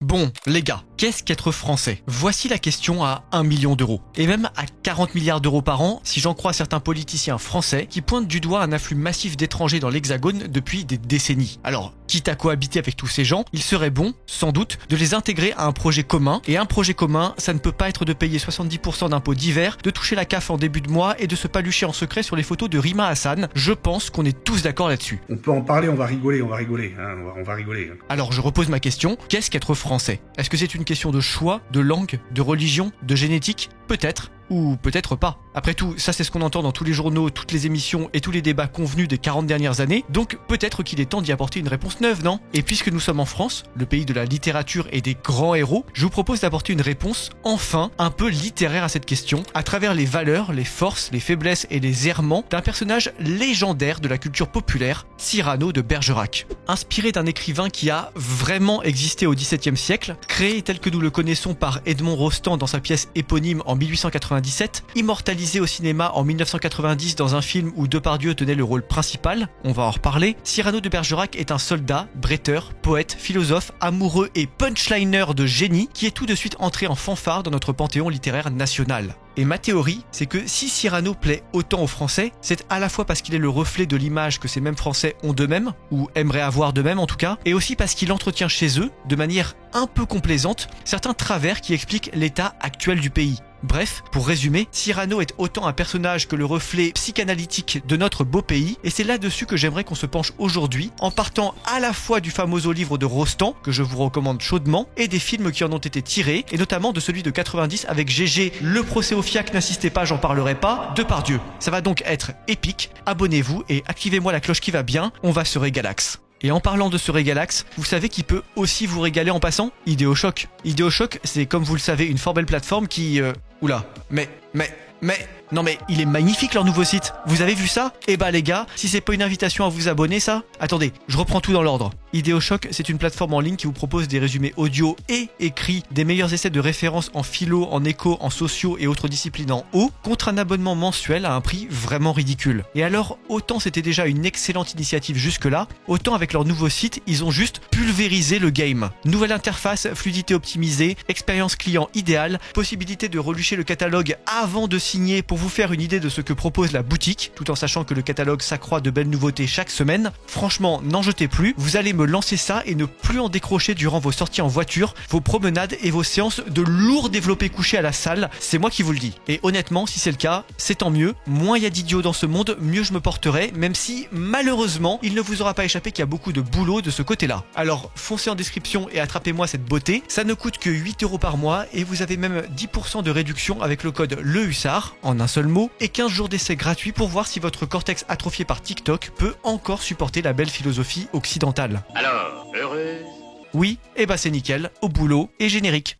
Bon, les gars, qu'est-ce qu'être français? Voici la question à 1 million d'euros. Et même à 40 milliards d'euros par an, si j'en crois certains politiciens français qui pointent du doigt un afflux massif d'étrangers dans l'Hexagone depuis des décennies. Alors, quitte à cohabiter avec tous ces gens, il serait bon, sans doute, de les intégrer à un projet commun. Et un projet commun, ça ne peut pas être de payer 70% d'impôts divers, de toucher la CAF en début de mois et de se palucher en secret sur les photos de Rima Hassan. Je pense qu'on est tous d'accord là-dessus. On peut en parler, on va rigoler. Alors je repose ma question, qu'est-ce qu'être français? Est-ce que c'est une question de choix, de langue, de religion, de génétique? Peut-être. Ou peut-être pas. Après tout, ça c'est ce qu'on entend dans tous les journaux, toutes les émissions et tous les débats convenus des 40 dernières années, donc peut-être qu'il est temps d'y apporter une réponse neuve, non? Et puisque nous sommes en France, le pays de la littérature et des grands héros, je vous propose d'apporter une réponse, enfin, un peu littéraire à cette question, à travers les valeurs, les forces, les faiblesses et les errements d'un personnage légendaire de la culture populaire, Cyrano de Bergerac. Inspiré d'un écrivain qui a vraiment existé au XVIIe siècle, créé tel que nous le connaissons par Edmond Rostand dans sa pièce éponyme en 1897, immortalisé au cinéma en 1990 dans un film où Depardieu tenait le rôle principal, on va en reparler, Cyrano de Bergerac est un soldat, bretteur, poète, philosophe, amoureux et punchliner de génie qui est tout de suite entré en fanfare dans notre panthéon littéraire national. Et ma théorie, c'est que si Cyrano plaît autant aux Français, c'est à la fois parce qu'il est le reflet de l'image que ces mêmes Français ont d'eux-mêmes, ou aimeraient avoir d'eux-mêmes en tout cas, et aussi parce qu'il entretient chez eux, de manière un peu complaisante, certains travers qui expliquent l'état actuel du pays. Bref, pour résumer, Cyrano est autant un personnage que le reflet psychanalytique de notre beau pays, et c'est là-dessus que j'aimerais qu'on se penche aujourd'hui, en partant à la fois du fameux livre de Rostand, que je vous recommande chaudement, et des films qui en ont été tirés, et notamment de celui de 90 avec GG, Le procès au fiac, n'insistez pas, j'en parlerai pas, Depardieu. Ça va donc être épique, abonnez-vous et activez-moi la cloche qui va bien, on va se régalax. Et en parlant de ce régalax, vous savez qui peut aussi vous régaler en passant? Idéochoc. Idéochoc, c'est comme vous le savez une fort belle plateforme qui... Non mais, il est magnifique leur nouveau site. Vous avez vu ça? Eh bah les gars, si c'est pas une invitation à vous abonner ça... Attendez, je reprends tout dans l'ordre. Idéochoc, c'est une plateforme en ligne qui vous propose des résumés audio et écrits des meilleurs essais de référence en philo, en éco, en sociaux et autres disciplines en haut, contre un abonnement mensuel à un prix vraiment ridicule. Et alors, autant c'était déjà une excellente initiative jusque-là, autant avec leur nouveau site, ils ont juste pulvérisé le game. Nouvelle interface, fluidité optimisée, expérience client idéale, possibilité de relucher le catalogue avant de signer pour vous faire une idée de ce que propose la boutique, tout en sachant que le catalogue s'accroît de belles nouveautés chaque semaine. Franchement, n'en jetez plus, vous allez me lancer ça et ne plus en décrocher durant vos sorties en voiture, vos promenades et vos séances de lourd développé couché à la salle, c'est moi qui vous le dis. Et honnêtement, si c'est le cas, c'est tant mieux, moins il y a d'idiots dans ce monde, mieux je me porterai, même si, malheureusement, il ne vous aura pas échappé qu'il y a beaucoup de boulot de ce côté-là. Alors, foncez en description et attrapez-moi cette beauté, ça ne coûte que 8 € par mois et vous avez même 10% de réduction avec le code LEHUSSARD, en un seul mot, et 15 jours d'essai gratuit pour voir si votre cortex atrophié par TikTok peut encore supporter la belle philosophie occidentale. Alors, heureuse? Oui, et bah c'est nickel, au boulot et générique.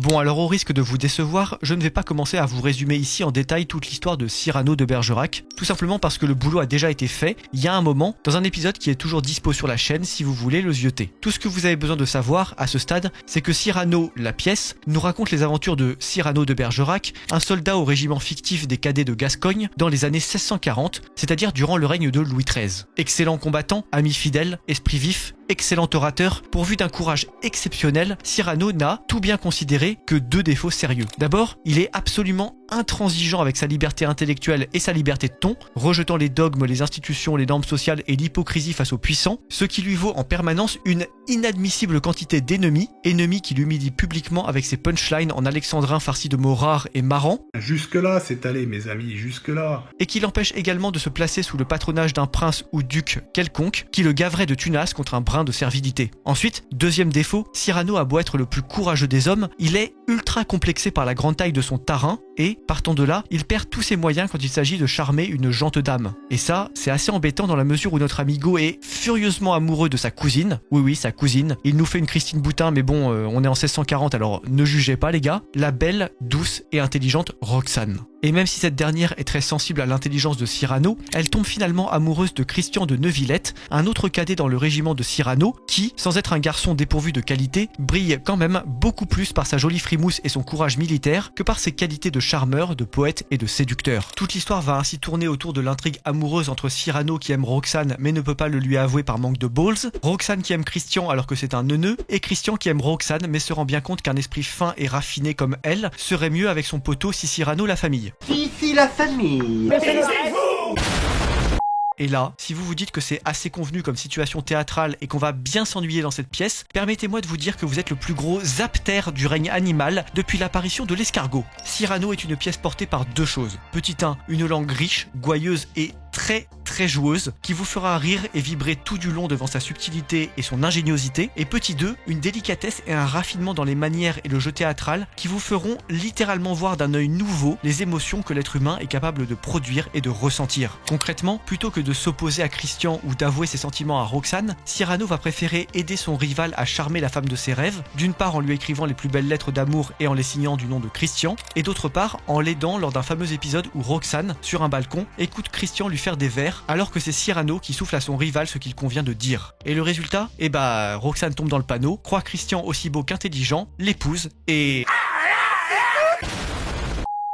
Bon alors au risque de vous décevoir, je ne vais pas commencer à vous résumer ici en détail toute l'histoire de Cyrano de Bergerac, tout simplement parce que le boulot a déjà été fait, il y a un moment, dans un épisode qui est toujours dispo sur la chaîne si vous voulez le zioter. Tout ce que vous avez besoin de savoir à ce stade, c'est que Cyrano, la pièce, nous raconte les aventures de Cyrano de Bergerac, un soldat au régiment fictif des cadets de Gascogne dans les années 1640, c'est-à-dire durant le règne de Louis XIII. Excellent combattant, ami fidèle, esprit vif, excellent orateur, pourvu d'un courage exceptionnel, Cyrano n'a, tout bien considéré, que 2 défauts sérieux. D'abord, il est absolument intransigeant avec sa liberté intellectuelle et sa liberté de ton, rejetant les dogmes, les institutions, les normes sociales et l'hypocrisie face aux puissants, ce qui lui vaut en permanence une inadmissible quantité d'ennemis, ennemis qui l'humilient publiquement avec ses punchlines en alexandrin farcis de mots rares et marrants. Jusque-là, c'est allé, mes amis, jusque-là. Et qui l'empêche également de se placer sous le patronage d'un prince ou duc quelconque, qui le gaverait de tunas contre un brin de servilité. Ensuite, deuxième défaut, Cyrano a beau être le plus courageux des hommes, il est ultra complexé par la grande taille de son tarin, et, partant de là, il perd tous ses moyens quand il s'agit de charmer une gente dame. Et ça, c'est assez embêtant dans la mesure où notre amigo est furieusement amoureux de sa cousine. Oui, sa cousine. Il nous fait une Christine Boutin, mais bon, on est en 1640, alors ne jugez pas les gars. La belle, douce et intelligente Roxane. Et même si cette dernière est très sensible à l'intelligence de Cyrano, elle tombe finalement amoureuse de Christian de Neuvillette, un autre cadet dans le régiment de Cyrano, qui, sans être un garçon dépourvu de qualité, brille quand même beaucoup plus par sa jolie frimousse et son courage militaire que par ses qualités de charmeur, de poète et de séducteur. Toute l'histoire va ainsi tourner autour de l'intrigue amoureuse entre Cyrano qui aime Roxane mais ne peut pas le lui avouer par manque de balls, Roxane qui aime Christian alors que c'est un neuneu, et Christian qui aime Roxane mais se rend bien compte qu'un esprit fin et raffiné comme elle serait mieux avec son poteau si Cyrano la famille. Fifi la famille. Et là, si vous vous dites que c'est assez convenu comme situation théâtrale et qu'on va bien s'ennuyer dans cette pièce, permettez-moi de vous dire que vous êtes le plus gros zaptère du règne animal depuis l'apparition de l'escargot. Cyrano est une pièce portée par deux choses. Petit 1, une langue riche, gouailleuse et très joueuse qui vous fera rire et vibrer tout du long devant sa subtilité et son ingéniosité. Et petit 2, une délicatesse et un raffinement dans les manières et le jeu théâtral qui vous feront littéralement voir d'un œil nouveau les émotions que l'être humain est capable de produire et de ressentir. Concrètement, plutôt que de s'opposer à Christian ou d'avouer ses sentiments à Roxane, Cyrano va préférer aider son rival à charmer la femme de ses rêves, d'une part en lui écrivant les plus belles lettres d'amour et en les signant du nom de Christian, et d'autre part en l'aidant lors d'un fameux épisode où Roxane, sur un balcon, écoute Christian lui faire des vers alors que c'est Cyrano qui souffle à son rival ce qu'il convient de dire. Et le résultat ? Roxane tombe dans le panneau, croit Christian aussi beau qu'intelligent, l'épouse et...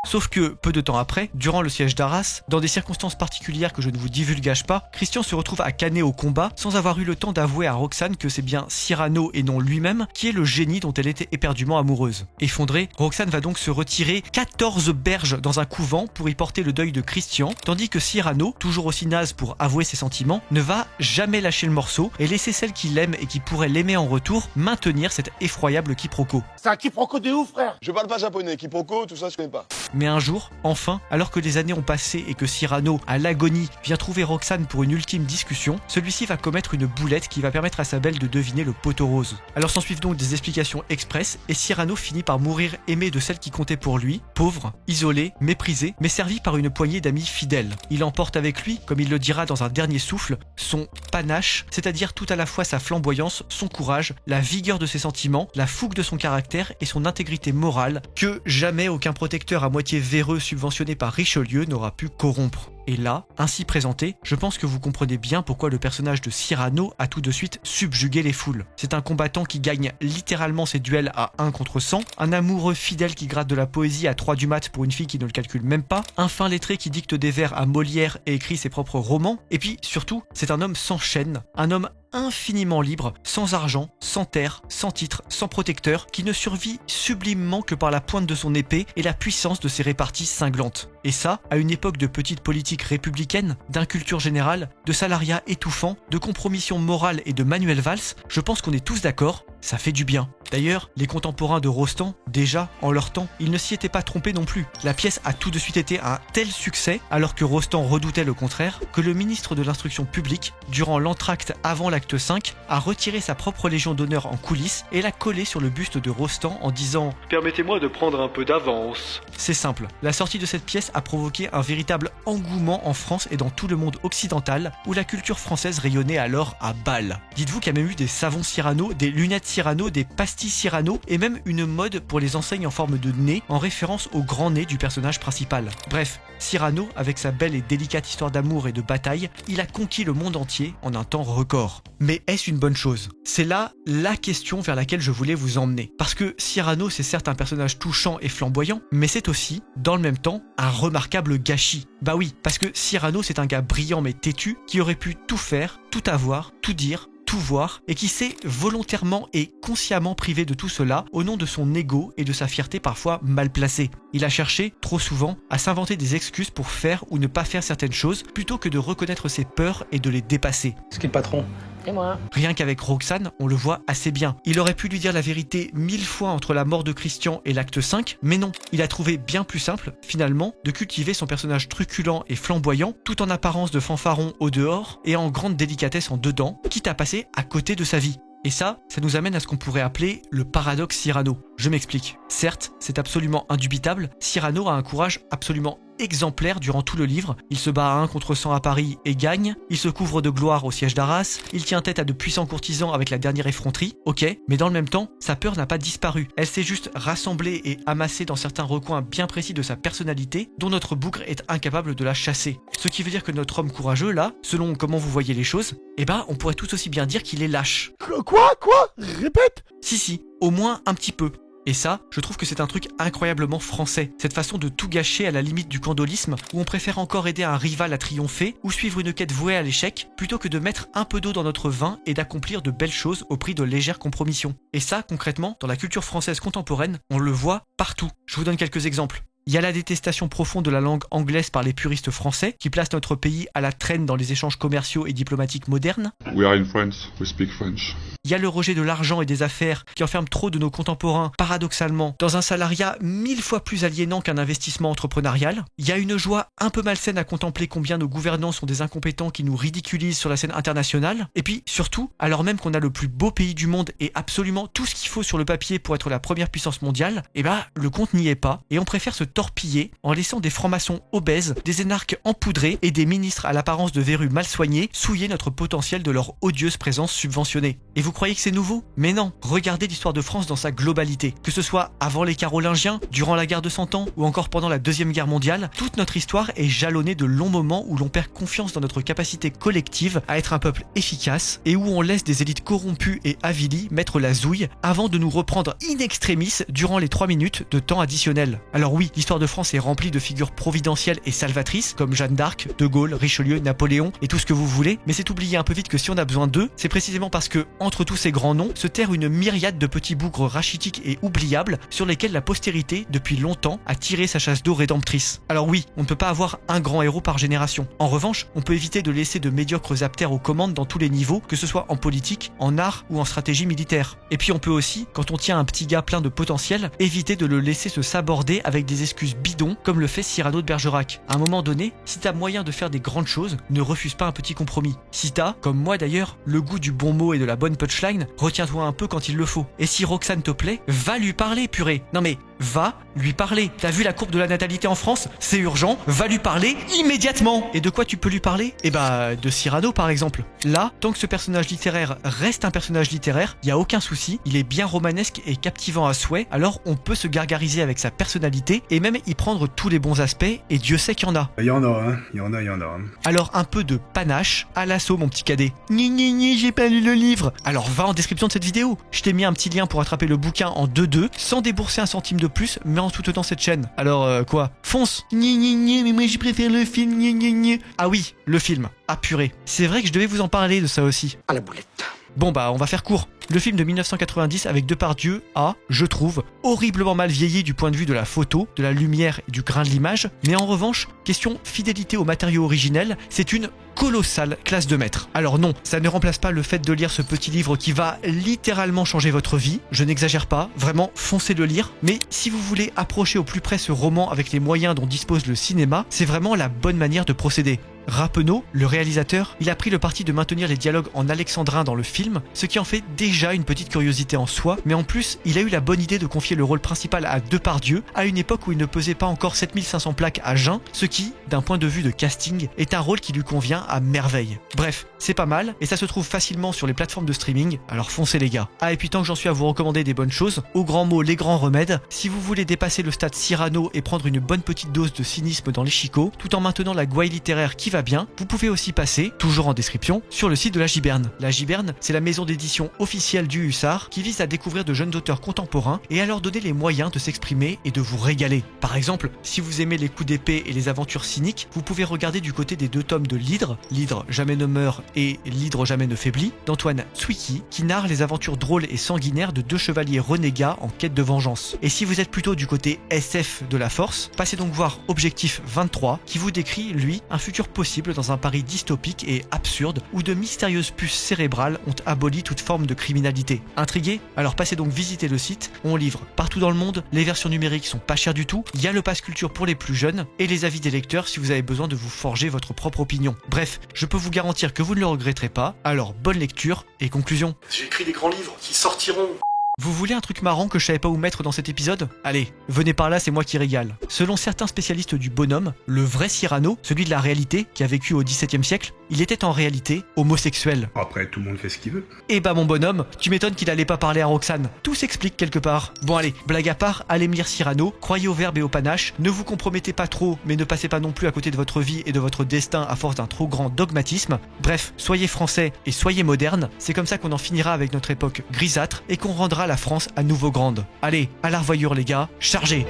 Sauf que, peu de temps après, durant le siège d'Arras, dans des circonstances particulières que je ne vous divulgage pas, Christian se retrouve à canner au combat sans avoir eu le temps d'avouer à Roxane que c'est bien Cyrano et non lui-même qui est le génie dont elle était éperdument amoureuse. Effondrée, Roxane va donc se retirer 14 berges dans un couvent pour y porter le deuil de Christian, tandis que Cyrano, toujours aussi naze pour avouer ses sentiments, ne va jamais lâcher le morceau et laisser celle qui l'aime et qui pourrait l'aimer en retour maintenir cet effroyable quiproquo. C'est un quiproquo de ouf, frère. Je parle pas japonais, quiproquo, tout ça je connais pas. Mais un jour, enfin, alors que les années ont passé et que Cyrano, à l'agonie, vient trouver Roxane pour une ultime discussion, celui-ci va commettre une boulette qui va permettre à sa belle de deviner le poteau rose. Alors s'ensuivent donc des explications express et Cyrano finit par mourir aimé de celle qui comptait pour lui, pauvre, isolé, méprisé, mais servi par une poignée d'amis fidèles. Il emporte avec lui, comme il le dira dans un dernier souffle, son panache, c'est-à-dire tout à la fois sa flamboyance, son courage, la vigueur de ses sentiments, la fougue de son caractère et son intégrité morale que jamais aucun protecteur à moitié véreux subventionné par Richelieu n'aura pu corrompre. Et là, ainsi présenté, je pense que vous comprenez bien pourquoi le personnage de Cyrano a tout de suite subjugué les foules. C'est un combattant qui gagne littéralement ses duels à 1 contre 100, un amoureux fidèle qui gratte de la poésie à 3 du mat pour une fille qui ne le calcule même pas, un fin lettré qui dicte des vers à Molière et écrit ses propres romans, et puis surtout, c'est un homme sans chaîne, un homme infiniment libre, sans argent, sans terre, sans titre, sans protecteur, qui ne survit sublimement que par la pointe de son épée et la puissance de ses réparties cinglantes. Et ça, à une époque de petite politique républicaine, d'inculture générale, de salariat étouffant, de compromission morale et de Manuel Valls, je pense qu'on est tous d'accord, ça fait du bien. D'ailleurs, les contemporains de Rostand, déjà, en leur temps, ils ne s'y étaient pas trompés non plus. La pièce a tout de suite été un tel succès, alors que Rostand redoutait le contraire, que le ministre de l'Instruction publique, durant l'entracte avant l'acte 5, a retiré sa propre légion d'honneur en coulisses et l'a collée sur le buste de Rostand en disant « Permettez-moi de prendre un peu d'avance ». C'est simple, la sortie de cette pièce a provoqué un véritable engouement en France et dans tout le monde occidental, où la culture française rayonnait alors à balle. Dites-vous qu'il y a même eu des savons Cyrano, des lunettes Cyrano, des pastilles Cyrano et même une mode pour les enseignes en forme de nez en référence au grand nez du personnage principal. Bref, Cyrano, avec sa belle et délicate histoire d'amour et de bataille, il a conquis le monde entier en un temps record. Mais est-ce une bonne chose ? C'est là la question vers laquelle je voulais vous emmener. Parce que Cyrano, c'est certes un personnage touchant et flamboyant, mais c'est aussi, dans le même temps, un remarquable gâchis. Bah oui, parce que Cyrano, c'est un gars brillant mais têtu, qui aurait pu tout faire, tout avoir, tout dire, tout voir, et qui s'est volontairement et consciemment privé de tout cela au nom de son ego et de sa fierté parfois mal placée. Il a cherché, trop souvent, à s'inventer des excuses pour faire ou ne pas faire certaines choses, plutôt que de reconnaître ses peurs et de les dépasser. C'est qui le patron ? Et moi ? Rien qu'avec Roxane, on le voit assez bien. Il aurait pu lui dire la vérité 1000 fois entre la mort de Christian et l'acte 5, mais non. Il a trouvé bien plus simple, finalement, de cultiver son personnage truculent et flamboyant, tout en apparence de fanfaron au dehors et en grande délicatesse en dedans, quitte à passer à côté de sa vie. Et ça nous amène à ce qu'on pourrait appeler le paradoxe Cyrano. Je m'explique. Certes, c'est absolument indubitable, Cyrano a un courage absolument exemplaire durant tout le livre. Il se bat à 1 contre 100 à Paris et gagne. Il se couvre de gloire au siège d'Arras. Il tient tête à de puissants courtisans avec la dernière effronterie. Ok, mais dans le même temps, sa peur n'a pas disparu. Elle s'est juste rassemblée et amassée dans certains recoins bien précis de sa personnalité, dont notre bougre est incapable de la chasser. Ce qui veut dire que notre homme courageux, là, selon comment vous voyez les choses, eh ben, on pourrait tout aussi bien dire qu'il est lâche. Quoi Répète. Si, au moins un petit peu. Et ça, je trouve que c'est un truc incroyablement français. Cette façon de tout gâcher à la limite du candolisme, où on préfère encore aider un rival à triompher, ou suivre une quête vouée à l'échec, plutôt que de mettre un peu d'eau dans notre vin et d'accomplir de belles choses au prix de légères compromissions. Et ça, concrètement, dans la culture française contemporaine, on le voit partout. Je vous donne quelques exemples. Il y a la détestation profonde de la langue anglaise par les puristes français, qui place notre pays à la traîne dans les échanges commerciaux et diplomatiques modernes. We are in France, we speak French. Il y a le rejet de l'argent et des affaires qui enferme trop de nos contemporains, paradoxalement, dans un salariat 1000 fois plus aliénant qu'un investissement entrepreneurial. Il y a une joie un peu malsaine à contempler combien nos gouvernants sont des incompétents qui nous ridiculisent sur la scène internationale. Et puis, surtout, alors même qu'on a le plus beau pays du monde et absolument tout ce qu'il faut sur le papier pour être la première puissance mondiale, eh ben, le compte n'y est pas et on préfère se torpiller en laissant des francs-maçons obèses, des énarques empoudrés et des ministres à l'apparence de verrues mal soignés souiller notre potentiel de leur odieuse présence subventionnée. Et vous croyez que c'est nouveau? Mais non, regardez l'histoire de France dans sa globalité. Que ce soit avant les Carolingiens, durant la guerre de 100 ans ou encore pendant la Deuxième Guerre mondiale, toute notre histoire est jalonnée de longs moments où l'on perd confiance dans notre capacité collective à être un peuple efficace et où on laisse des élites corrompues et avilies mettre la zouille avant de nous reprendre in extremis durant les 3 minutes de temps additionnel. Alors oui, l'histoire de France est remplie de figures providentielles et salvatrices comme Jeanne d'Arc, De Gaulle, Richelieu, Napoléon et tout ce que vous voulez, mais c'est oublier un peu vite que si on a besoin d'eux, c'est précisément parce que, entre tous ces grands noms, se terre une myriade de petits bougres rachitiques et oubliables sur lesquels la postérité, depuis longtemps, a tiré sa chasse d'eau rédemptrice. Alors oui, on ne peut pas avoir un grand héros par génération. En revanche, on peut éviter de laisser de médiocres aptères aux commandes dans tous les niveaux, que ce soit en politique, en art ou en stratégie militaire. Et puis on peut aussi, quand on tient un petit gars plein de potentiel, éviter de le laisser se saborder avec des excuses bidons comme le fait Cyrano de Bergerac. À un moment donné, si t'as moyen de faire des grandes choses, ne refuse pas un petit compromis. Si t'as, comme moi d'ailleurs, le goût du bon mot et de la bonne punchline, retiens-toi un peu quand il le faut. Et si Roxane te plaît, va lui parler, purée. Non mais, va lui parler. T'as vu la courbe de la natalité en France? C'est urgent, va lui parler immédiatement. Et de quoi tu peux lui parler? Eh bah, de Cyrano par exemple. Là, tant que ce personnage littéraire reste un personnage littéraire, y a aucun souci, il est bien romanesque et captivant à souhait, alors on peut se gargariser avec sa personnalité et même y prendre tous les bons aspects, et Dieu sait qu'il y en a. Il y en a, hein. Il y en a. Alors un peu de panache, à l'assaut mon petit cadet. Ni, j'ai pas lu le livre. Alors va en description de cette vidéo. Je t'ai mis un petit lien pour attraper le bouquin en 2-2, sans débourser un centime de plus, mais en soutenant cette chaîne. Alors quoi? Fonce. Ni, mais moi je préfère le film. Ni. Ah oui, le film. Ah purée. C'est vrai que je devais vous en parler de ça aussi. À la boulette. Bon bah on va faire court. Le film de 1990 avec Depardieu a, je trouve, horriblement mal vieilli du point de vue de la photo, de la lumière et du grain de l'image, mais en revanche, question fidélité au matériau originel, c'est une colossale classe de maître. Alors non, ça ne remplace pas le fait de lire ce petit livre qui va littéralement changer votre vie, je n'exagère pas, vraiment foncez le lire, mais si vous voulez approcher au plus près ce roman avec les moyens dont dispose le cinéma, c'est vraiment la bonne manière de procéder. Rappeneau, le réalisateur, il a pris le parti de maintenir les dialogues en alexandrin dans le film, ce qui en fait déjà une petite curiosité en soi, mais en plus, il a eu la bonne idée de confier le rôle principal à Depardieu, à une époque où il ne pesait pas encore 7500 plaques à jeun, ce qui, d'un point de vue de casting, est un rôle qui lui convient à merveille. Bref, c'est pas mal, et ça se trouve facilement sur les plateformes de streaming, alors foncez les gars. Ah et puis tant que j'en suis à vous recommander des bonnes choses, aux grands mots les grands remèdes, si vous voulez dépasser le stade Cyrano et prendre une bonne petite dose de cynisme dans les chicots, tout en maintenant la gouaille littéraire qui va bien, vous pouvez aussi passer, toujours en description, sur le site de la Giberne. La Giberne, c'est la maison d'édition officielle du Hussard qui vise à découvrir de jeunes auteurs contemporains et à leur donner les moyens de s'exprimer et de vous régaler. Par exemple, si vous aimez les coups d'épée et les aventures cyniques, vous pouvez regarder du côté des 2 tomes de l'Hydre jamais ne meurt et l'Hydre jamais ne faiblit, d'Antoine Tswicki, qui narre les aventures drôles et sanguinaires de 2 chevaliers renégats en quête de vengeance. Et si vous êtes plutôt du côté SF de la force, passez donc voir Objectif 23, qui vous décrit, lui, un futur possible dans un Paris dystopique et absurde où de mystérieuses puces cérébrales ont aboli toute forme de criminalité. Intrigué? Alors passez donc visiter le site, on livre partout dans le monde, les versions numériques sont pas chères du tout, il y a le pass culture pour les plus jeunes et les avis des lecteurs si vous avez besoin de vous forger votre propre opinion. Bref, je peux vous garantir que vous ne le regretterez pas, alors bonne lecture et conclusion. J'ai écrit des grands livres qui sortiront. Vous voulez un truc marrant que je savais pas où mettre dans cet épisode? Allez, venez par là, c'est moi qui régale. Selon certains spécialistes du bonhomme, le vrai Cyrano, celui de la réalité, qui a vécu au XVIIe siècle, il était en réalité homosexuel. Après, tout le monde fait ce qu'il veut. Eh bah mon bonhomme, tu m'étonnes qu'il allait pas parler à Roxane. Tout s'explique quelque part. Bon allez, blague à part, allez me lire Cyrano, croyez au verbe et au panache, ne vous compromettez pas trop, mais ne passez pas non plus à côté de votre vie et de votre destin à force d'un trop grand dogmatisme. Bref, soyez français et soyez modernes, c'est comme ça qu'on en finira avec notre époque grisâtre et qu'on rendra la France à nouveau grande. Allez, à la revoyure les gars, chargez!